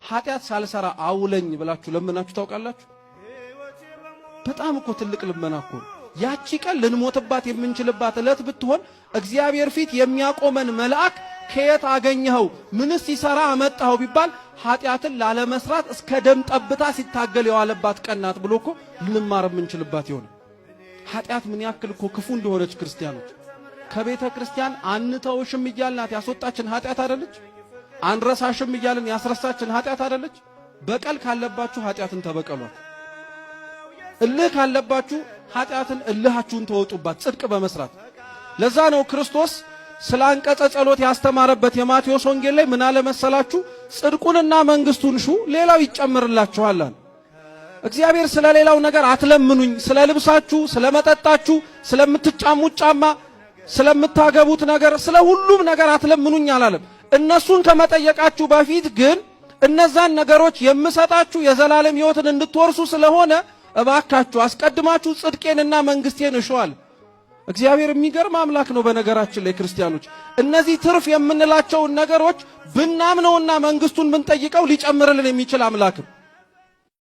ኃጢአት ሳልሰራ አውለኝ ብላችሁ ለምናችሁ ታውቃላችሁ? በጣም እኮ ትልቅ ልመና እኮ። ያቺ ቀን ልንሞትባት የምንችልባት ዕለት ብትሆን እግዚአብሔር ፊት የሚያቆመን መልአክ ከየት አገኘኸው ምንስ ሲሰራ አመጣኸው ቢባል ኃጢአትን ላለመስራት እስከ ደም ጠብታ ሲታገል የዋለባት ቀን ናት ብሎ እኮ ልንማር የምንችልባት ይሆን። ኃጢአት ምን ያክል እኮ ክፉ እንደሆነች ክርስቲያኖች ከቤተ ክርስቲያን አንተውሽም እያልናት ያስወጣችን ኃጢአት አይደለች? አንረሳሽም እያልን ያስረሳችን ኃጢአት አይደለች? በቀል ካለባችሁ ኃጢአትን ተበቀሏት። እልህ ካለባችሁ ኃጢአትን እልሃችሁን ተወጡባት ጽድቅ በመስራት። ለዛ ነው ክርስቶስ ስለ አንቀጸ ጸሎት ያስተማረበት የማቴዎስ ወንጌል ላይ ምን አለ መሰላችሁ? ጽድቁንና መንግስቱን ሹ ሌላው ይጨመርላችኋል። እግዚአብሔር ስለ ሌላው ነገር አትለምኑኝ፣ ስለ ልብሳችሁ፣ ስለ መጠጣችሁ፣ ስለምትጫሙት ጫማ፣ ስለምታገቡት ነገር፣ ስለ ሁሉም ነገር አትለምኑኝ አላለም። እነሱን ከመጠየቃችሁ በፊት ግን እነዛን ነገሮች የምሰጣችሁ የዘላለም ሕይወትን እንድትወርሱ ስለሆነ እባካችሁ አስቀድማችሁ ጽድቄንና መንግስቴን እሹአል። እግዚአብሔር የሚገርም አምላክ ነው። በነገራችን ላይ ክርስቲያኖች እነዚህ ትርፍ የምንላቸውን ነገሮች ብናምነውና መንግስቱን ብንጠይቀው ሊጨምርልን የሚችል አምላክ ነው።